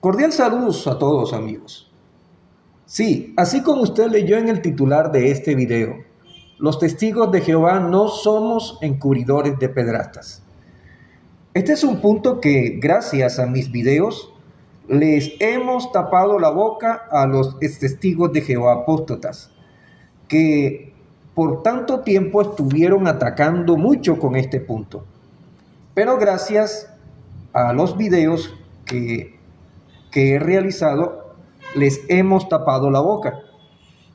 Cordial saludos a todos, amigos. Sí, así como usted leyó en el titular de este video, los testigos de Jehová no somos encubridores de pedrastas. Este es un punto que, gracias a mis videos, les hemos tapado la boca a los testigos de Jehová apóstatas, que por tanto tiempo estuvieron atacando mucho con este punto. Pero gracias a los videos que he realizado, les hemos tapado la boca.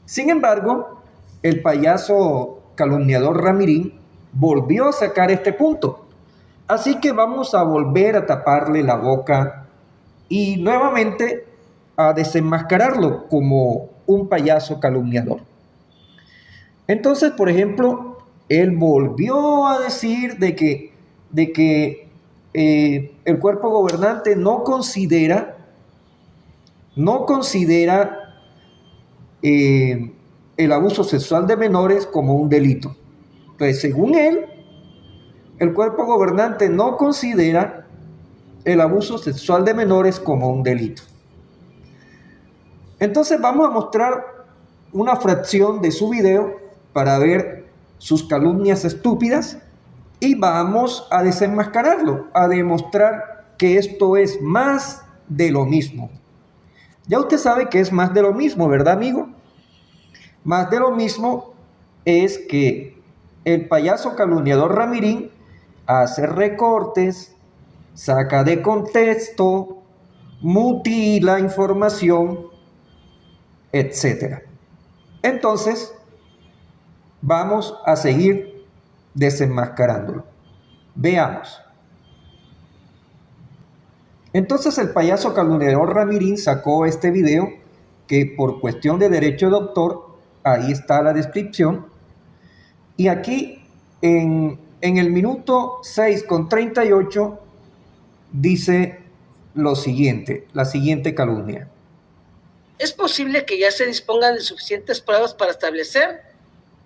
Sin embargo, el payaso calumniador Ramirín volvió a sacar este punto. Así que vamos a volver a taparle la boca y nuevamente a desenmascararlo como un payaso calumniador. Entonces, por ejemplo, él volvió a decir de que el cuerpo gobernante no considera el abuso sexual de menores como un delito. Entonces, según él, el cuerpo gobernante no considera el abuso sexual de menores como un delito. Entonces vamos a mostrar una fracción de su video para ver sus calumnias estúpidas y vamos a desenmascararlo, a demostrar que esto es más de lo mismo. Ya usted sabe que es más de lo mismo, ¿verdad, amigo? Más de lo mismo es que el payaso calumniador Ramirín hace recortes, saca de contexto, mutila información, etc. Entonces, vamos a seguir desenmascarándolo. Veamos. Entonces el payaso calumniador Ramirín sacó este video que por cuestión de derecho de autor, ahí está la descripción, y aquí en el minuto 6:38 dice lo siguiente, la siguiente calumnia. Es posible que ya se dispongan de suficientes pruebas para establecer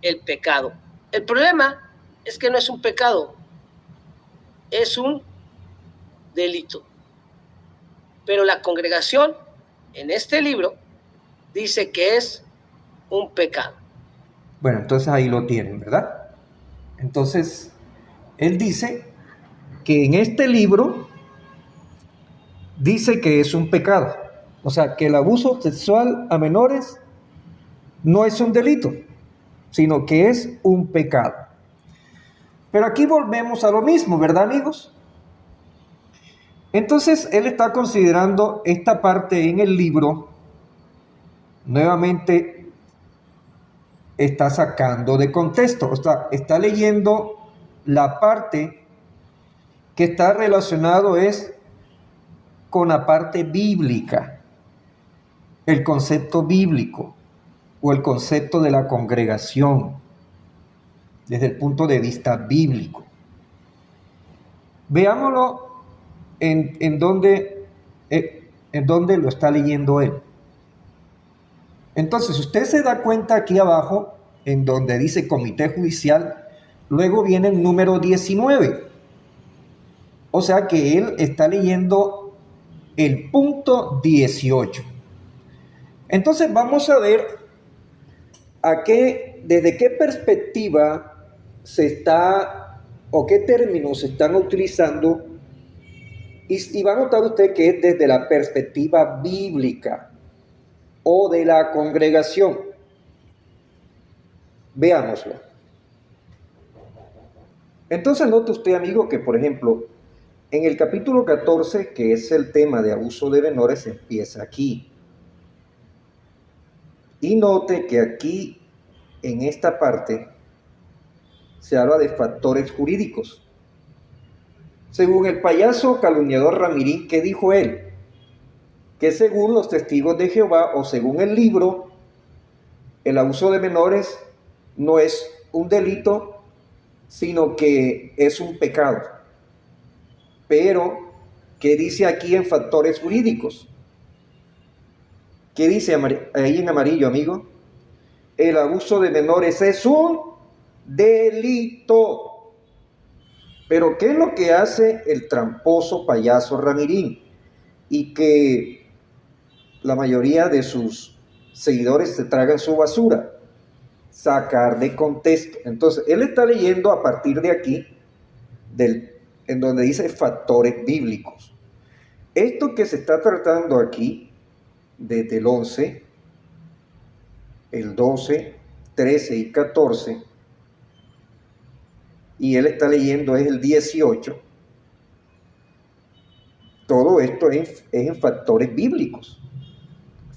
el pecado. El problema es que no es un pecado, es un delito. Pero la congregación en este libro dice que es un pecado. Bueno, entonces ahí lo tienen, ¿verdad? Entonces, él dice que en este libro dice que es un pecado. O sea, que el abuso sexual a menores no es un delito, sino que es un pecado. Pero aquí volvemos a lo mismo, ¿verdad, amigos? Entonces, él está considerando esta parte en el libro, nuevamente está sacando de contexto, o sea, está leyendo la parte que está relacionado es con la parte bíblica, el concepto bíblico o el concepto de la congregación desde el punto de vista bíblico. Veámoslo en dónde lo está leyendo él. Entonces, usted se da cuenta aquí abajo, en donde dice comité judicial, luego viene el número 19. O sea que él está leyendo el punto 18. Entonces vamos a ver desde qué perspectiva se está, o qué términos se están utilizando, y va a notar usted que es desde la perspectiva bíblica o de la congregación. Veámoslo. Entonces note usted, amigo, que por ejemplo, en el capítulo 14, que es el tema de abuso de menores, empieza aquí. Y note que aquí, en esta parte, se habla de factores jurídicos. Según el payaso calumniador Ramirín, ¿qué dijo él? Que según los testigos de Jehová o según el libro, el abuso de menores no es un delito, sino que es un pecado. Pero, ¿qué dice aquí en factores jurídicos? ¿Qué dice ahí en amarillo, amigo? El abuso de menores es un delito. Pero ¿qué es lo que hace el tramposo payaso Ramirín? Y que la mayoría de sus seguidores se tragan su basura. Sacar de contexto. Entonces, él está leyendo a partir de aquí, en donde dice factores bíblicos. Esto que se está tratando aquí, desde el 11, el 12, 13 y 14, y él está leyendo es el 18, todo esto es en factores bíblicos.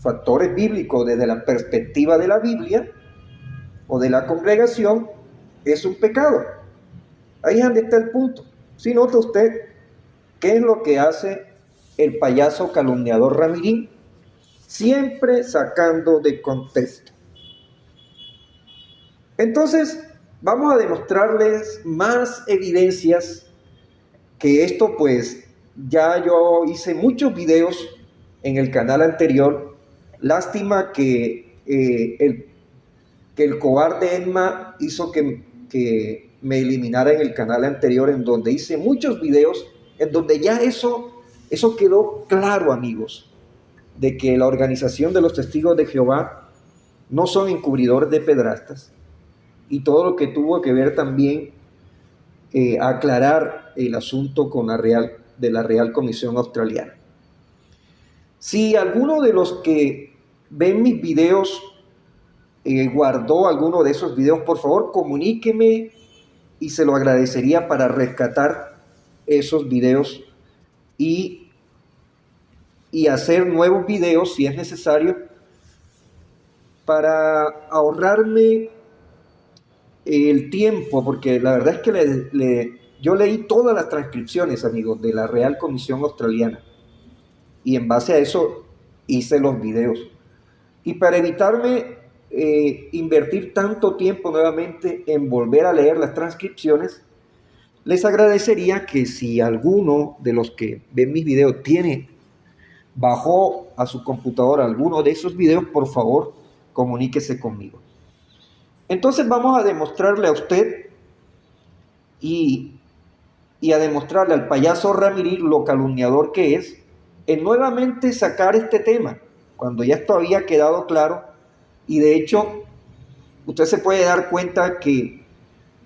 Factores bíblicos desde la perspectiva de la Biblia o de la congregación es un pecado. Ahí es donde está el punto. Si nota usted, ¿qué es lo que hace el payaso calumniador Ramirín? Siempre sacando de contexto. Entonces, vamos a demostrarles más evidencias que esto, pues, ya yo hice muchos videos en el canal anterior. Lástima que el cobarde Emma hizo que me eliminara en el canal anterior, en donde hice muchos videos, en donde ya eso quedó claro, amigos, de que la organización de los Testigos de Jehová no son encubridores de pedrastas, y todo lo que tuvo que ver también aclarar el asunto con la Real Comisión Australiana. Si alguno de los que ven mis videos guardó alguno de esos videos, por favor comuníqueme y se lo agradecería para rescatar esos videos y hacer nuevos videos si es necesario, para ahorrarme el tiempo, porque la verdad es que yo leí todas las transcripciones, amigos, de la Real Comisión Australiana, y en base a eso hice los videos. Y para evitarme invertir tanto tiempo nuevamente en volver a leer las transcripciones, les agradecería que si alguno de los que ven mis videos bajó a su computadora alguno de esos videos, por favor, comuníquese conmigo. Entonces vamos a demostrarle a usted y a demostrarle al payaso Ramirín lo calumniador que es, en nuevamente sacar este tema, cuando ya esto había quedado claro. Y de hecho, usted se puede dar cuenta que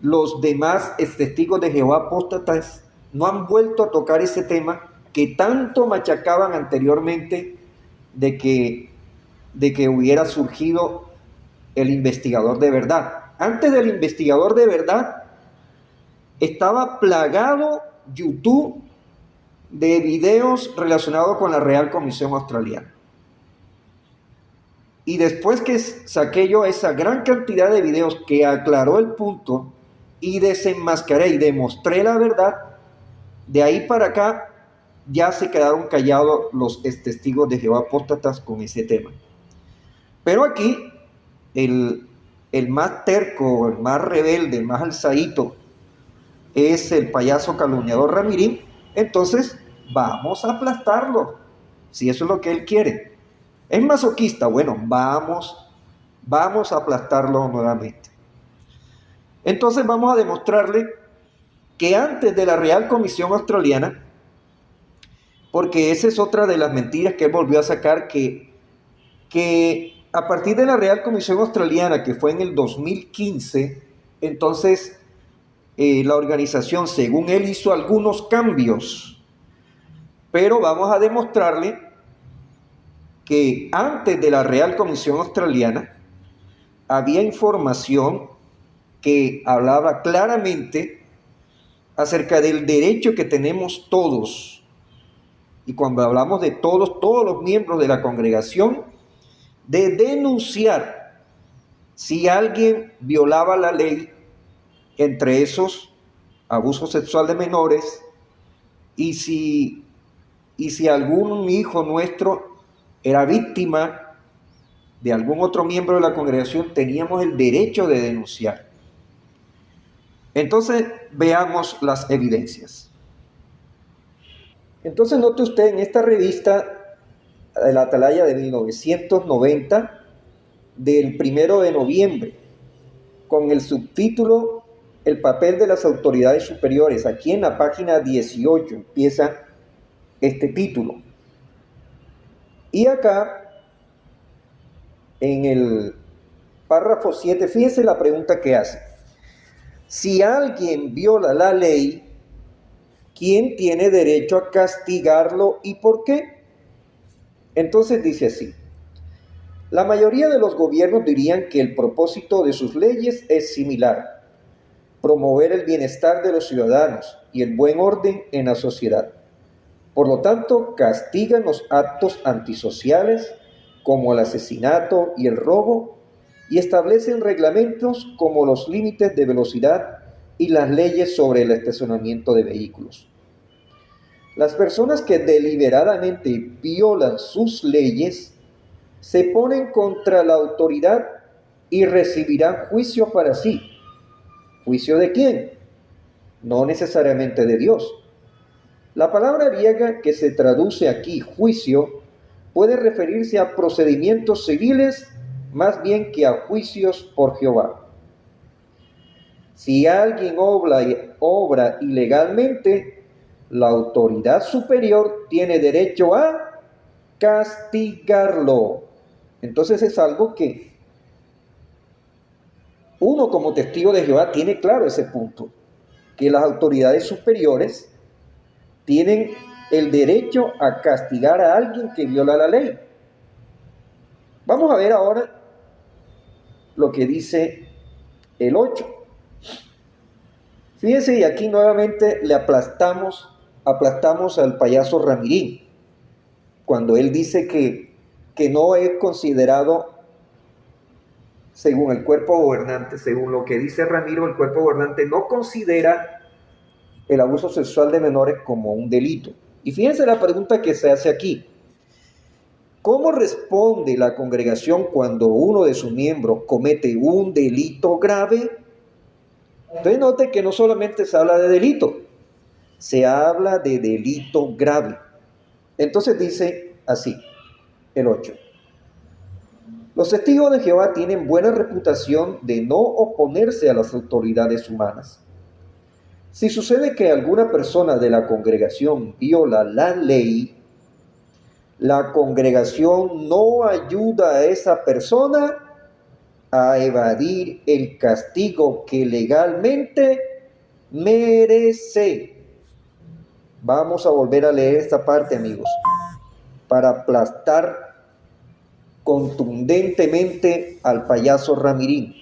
los demás testigos de Jehová apóstatas no han vuelto a tocar ese tema que tanto machacaban anteriormente de que hubiera surgido el investigador de verdad. Antes del investigador de verdad estaba plagado YouTube de videos relacionados con la Real Comisión Australiana. Y después que saqué yo esa gran cantidad de videos que aclaró el punto y desenmascaré y demostré la verdad, de ahí para acá ya se quedaron callados los testigos de Jehová apóstatas con ese tema. Pero aquí el más terco, el más rebelde, el más alzadito es el payaso calumniador Ramirín. Entonces vamos a aplastarlo, si eso es lo que él quiere. ¿Es masoquista? Bueno, vamos a aplastarlo nuevamente. Entonces vamos a demostrarle que antes de la Real Comisión Australiana, porque esa es otra de las mentiras que él volvió a sacar, que a partir de la Real Comisión Australiana, que fue en el 2015, entonces la organización, según él, hizo algunos cambios. Pero vamos a demostrarle que antes de la Real Comisión Australiana había información que hablaba claramente acerca del derecho que tenemos todos. Y cuando hablamos de todos los miembros de la congregación, de denunciar si alguien violaba la ley, entre esos abuso sexual de menores, y si algún hijo nuestro era víctima de algún otro miembro de la congregación, teníamos el derecho de denunciar. Entonces veamos las evidencias. Entonces note usted en esta revista de la Atalaya de 1990, del 1 de noviembre, con el subtítulo El papel de las autoridades superiores. Aquí en la página 18 empieza este título. Y acá en el párrafo 7, fíjense la pregunta que hace. Si alguien viola la ley, ¿quién tiene derecho a castigarlo y por qué? Entonces dice así. La mayoría de los gobiernos dirían que el propósito de sus leyes es similar: promover el bienestar de los ciudadanos y el buen orden en la sociedad. Por lo tanto, castigan los actos antisociales como el asesinato y el robo y establecen reglamentos como los límites de velocidad y las leyes sobre el estacionamiento de vehículos. Las personas que deliberadamente violan sus leyes se ponen contra la autoridad y recibirán juicio para sí. ¿Juicio de quién? No necesariamente de Dios. La palabra griega que se traduce aquí, juicio, puede referirse a procedimientos civiles más bien que a juicios por Jehová. Si alguien obra ilegalmente, la autoridad superior tiene derecho a castigarlo. Entonces es algo que uno como testigo de Jehová tiene claro ese punto, que las autoridades superiores tienen el derecho a castigar a alguien que viola la ley. Vamos a ver ahora lo que dice el 8. Fíjense, y aquí nuevamente le aplastamos al payaso Ramirín, cuando él dice que no es considerado, según el cuerpo gobernante, según lo que dice Ramiro, el cuerpo gobernante no considera el abuso sexual de menores como un delito. Y fíjense la pregunta que se hace aquí. ¿Cómo responde la congregación cuando uno de sus miembros comete un delito grave? Entonces note que no solamente se habla de delito, se habla de delito grave. Entonces dice así, el 8. Los testigos de Jehová tienen buena reputación de no oponerse a las autoridades humanas. Si sucede que alguna persona de la congregación viola la ley, la congregación no ayuda a esa persona a evadir el castigo que legalmente merece. Vamos a volver a leer esta parte, amigos, para aplastar contundentemente al payaso Ramirín.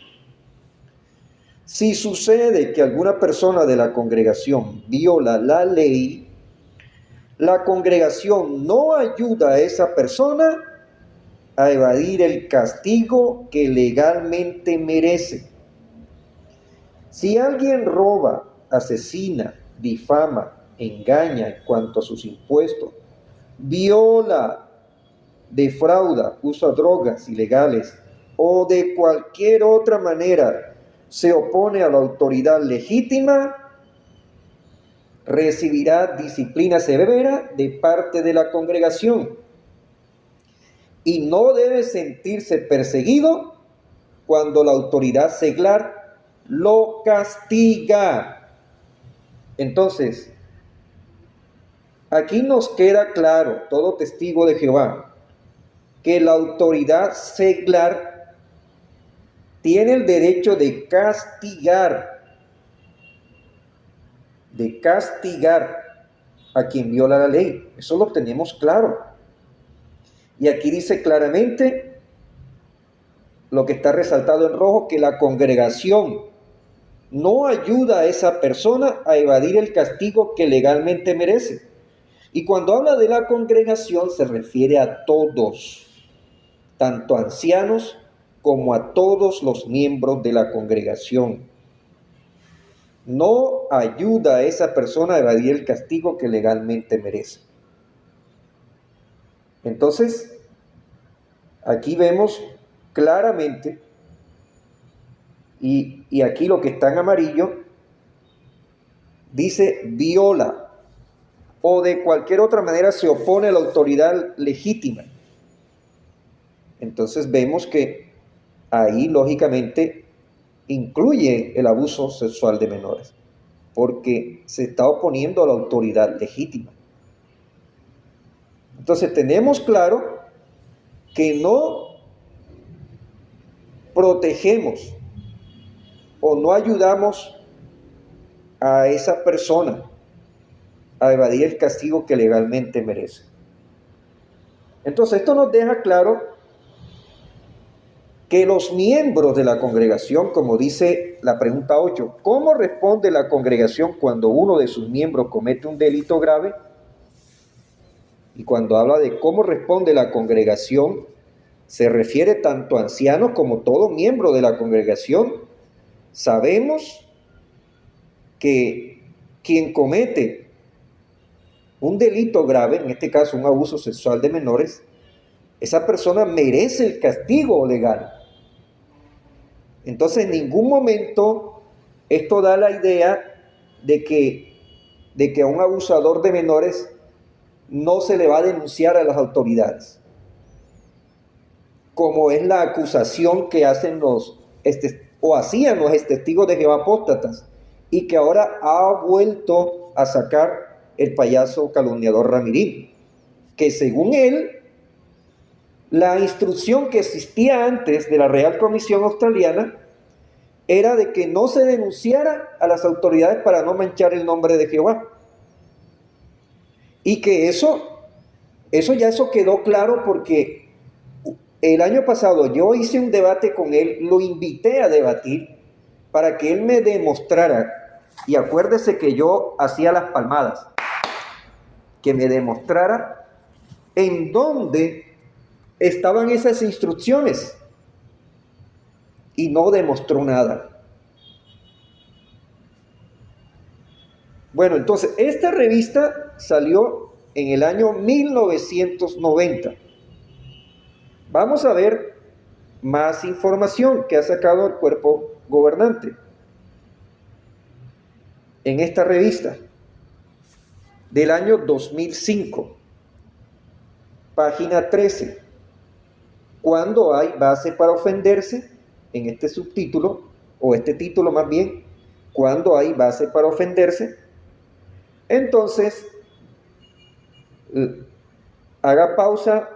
Si sucede que alguna persona de la congregación viola la ley, la congregación no ayuda a esa persona a evadir el castigo que legalmente merece. Si alguien roba, asesina, difama, engaña en cuanto a sus impuestos, viola, defrauda, usa drogas ilegales o de cualquier otra manera se opone a la autoridad legítima, recibirá disciplina severa de parte de la congregación y no debe sentirse perseguido cuando la autoridad seglar lo castiga. Entonces, aquí nos queda claro, todo testigo de Jehová, que la autoridad seglar tiene el derecho de castigar a quien viola la ley. Eso lo tenemos claro. Y aquí dice claramente lo que está resaltado en rojo, que la congregación no ayuda a esa persona a evadir el castigo que legalmente merece. Y cuando habla de la congregación se refiere a todos, tanto ancianos como a todos los miembros de la congregación. No ayuda a esa persona a evadir el castigo que legalmente merece. Entonces, aquí vemos claramente, y aquí lo que está en amarillo, dice viola, o de cualquier otra manera se opone a la autoridad legítima. Entonces vemos que ahí lógicamente incluye el abuso sexual de menores, porque se está oponiendo a la autoridad legítima. Entonces tenemos claro que no protegemos o no ayudamos a esa persona a evadir el castigo que legalmente merece. Entonces, esto nos deja claro que los miembros de la congregación, como dice la pregunta 8, ¿cómo responde la congregación cuando uno de sus miembros comete un delito grave? Y cuando habla de cómo responde la congregación, se refiere tanto a ancianos como todo miembro de la congregación. Sabemos que quien comete un delito grave, en este caso un abuso sexual de menores, esa persona merece el castigo legal. Entonces, en ningún momento esto da la idea de que a un abusador de menores no se le va a denunciar a las autoridades, como es la acusación que hacen hacían los testigos de Jehová apóstatas, y que ahora ha vuelto a sacar el payaso calumniador Ramirín, que según él, la instrucción que existía antes de la Real Comisión Australiana era de que no se denunciara a las autoridades para no manchar el nombre de Jehová. Y que eso quedó claro, porque el año pasado yo hice un debate con él, lo invité a debatir para que él me demostrara, y acuérdese que yo hacía las palmadas, que me demostrara en dónde estaban esas instrucciones, y no demostró nada. Bueno, entonces esta revista salió en el año 1990. Vamos a ver más información que ha sacado el cuerpo gobernante en esta revista del año 2005, página 13. Cuando hay base para ofenderse, en este subtítulo, o este título más bien, cuando hay base para ofenderse, entonces haga pausa,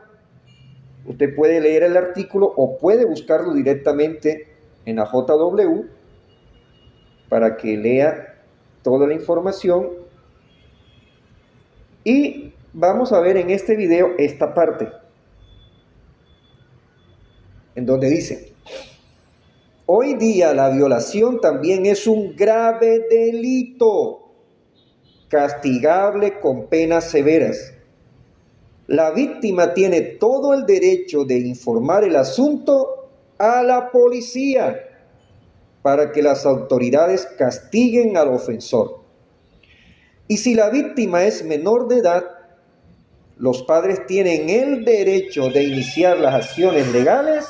usted puede leer el artículo o puede buscarlo directamente en la JW para que lea toda la información. Y vamos a ver en este video esta parte, en donde dice: hoy día la violación también es un grave delito, castigable con penas severas. La víctima tiene todo el derecho de informar el asunto a la policía para que las autoridades castiguen al ofensor. Y si la víctima es menor de edad, los padres tienen el derecho de iniciar las acciones legales.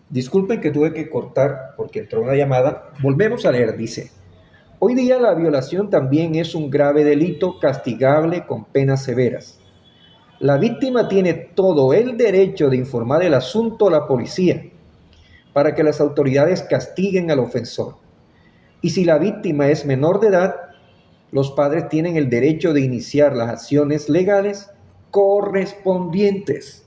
Disculpen que tuve que cortar porque entró una llamada. Volvemos a leer, dice: hoy día la violación también es un grave delito castigable con penas severas. La víctima tiene todo el derecho de informar el asunto a la policía para que las autoridades castiguen al ofensor. Y si la víctima es menor de edad, los padres tienen el derecho de iniciar las acciones legales correspondientes.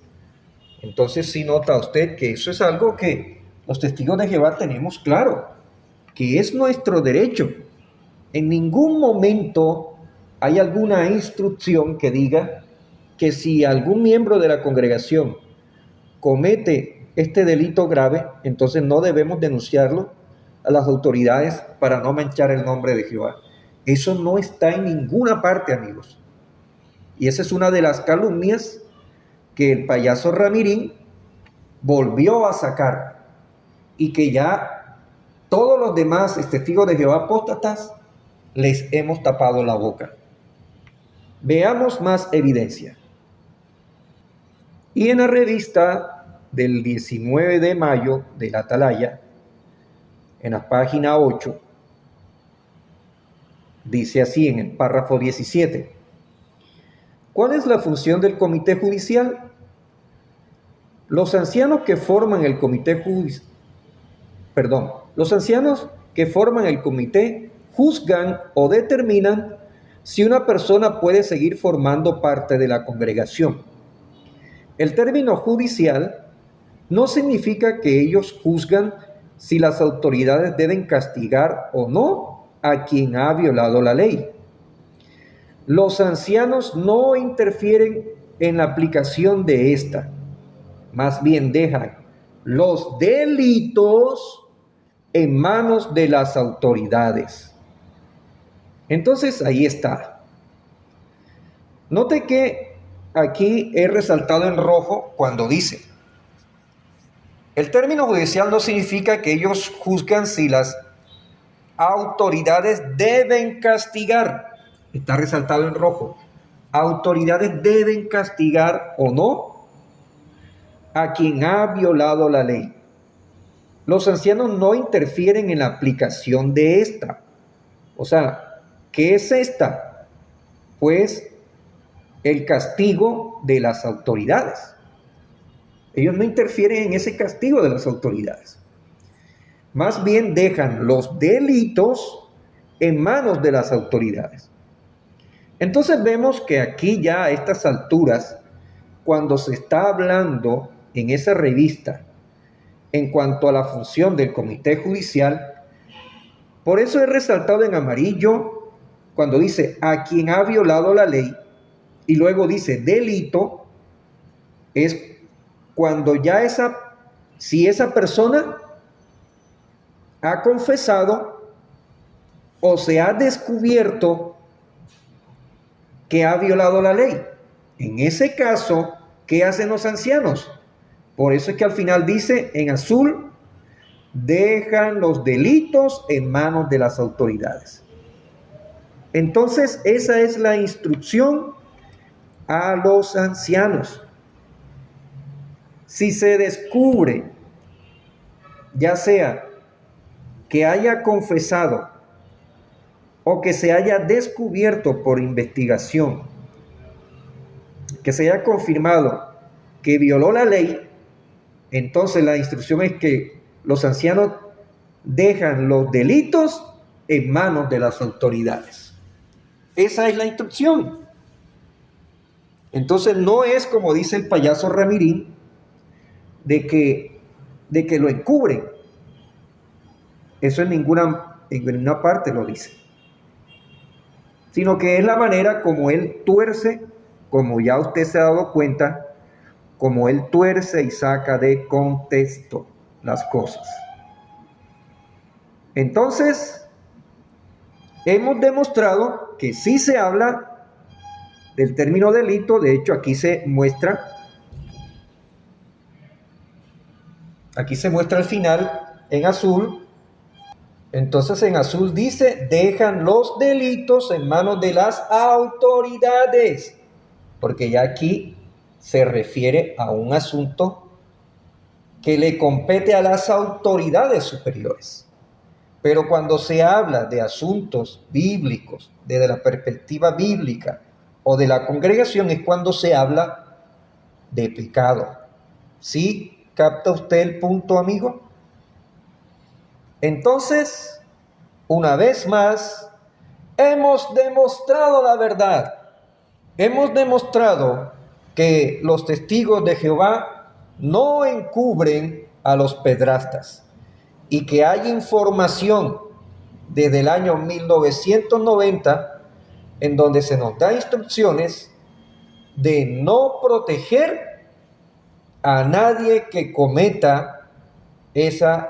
Entonces, sí nota usted que eso es algo que los testigos de Jehová tenemos claro, que es nuestro derecho. En ningún momento hay alguna instrucción que diga que si algún miembro de la congregación comete este delito grave, entonces no debemos denunciarlo a las autoridades para no manchar el nombre de Jehová. Eso no está en ninguna parte, amigos. Y esa es una de las calumnias que el payaso Ramirín volvió a sacar, y que ya todos los demás testigos de Jehová apóstatas les hemos tapado la boca. Veamos más evidencia. Y en la revista del 19 de mayo de la Atalaya, en la página 8, dice así en el párrafo 17: ¿cuál es la función del comité judicial? Los ancianos que forman el comité juzgan o determinan si una persona puede seguir formando parte de la congregación. El término judicial no significa que ellos juzgan si las autoridades deben castigar o no a quien ha violado la ley. Los ancianos no interfieren en la aplicación de esta, más bien dejan los delitos en manos de las autoridades. Entonces ahí está. Note que aquí he resaltado en rojo cuando dice: el término judicial no significa que ellos juzgan si las autoridades deben castigar. Está resaltado en rojo. Autoridades deben castigar o no a quien ha violado la ley. Los ancianos no interfieren en la aplicación de esta. O sea, ¿qué es esta? Pues el castigo de las autoridades. Ellos no interfieren en ese castigo de las autoridades. Más bien dejan los delitos en manos de las autoridades. Entonces vemos que aquí ya a estas alturas, cuando se está hablando en esa revista en cuanto a la función del comité judicial, por eso he resaltado en amarillo cuando dice a quien ha violado la ley, y luego dice delito, es cuando ya si esa persona ha confesado o se ha descubierto que ha violado la ley. En ese caso, ¿qué hacen los ancianos? Por eso es que al final dice en azul: dejan los delitos en manos de las autoridades. Entonces, esa es la instrucción a los ancianos. Si se descubre, ya sea que haya confesado o que se haya descubierto por investigación, que se haya confirmado que violó la ley, entonces la instrucción es que los ancianos dejan los delitos en manos de las autoridades. Esa es la instrucción. Entonces no es como dice el payaso Ramirín, de que lo encubren. Eso en ninguna parte lo dice. Sino que es la manera como él tuerce, como ya usted se ha dado cuenta, como él tuerce y saca de contexto las cosas. Entonces, hemos demostrado que sí se habla del término delito. De hecho, aquí se muestra al final en azul. Entonces en azul dice: dejan los delitos en manos de las autoridades, porque ya aquí se refiere a un asunto que le compete a las autoridades superiores. Pero cuando se habla de asuntos bíblicos, desde la perspectiva bíblica o de la congregación, es cuando se habla de pecado. ¿Sí capta usted el punto, amigo? Entonces, una vez más, hemos demostrado la verdad. Hemos demostrado que los testigos de Jehová no encubren a los pedrastas y que hay información desde el año 1990 en donde se nos da instrucciones de no proteger a nadie que cometa esas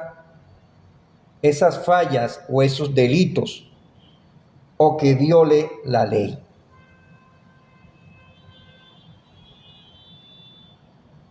fallas o esos delitos o que viole la ley.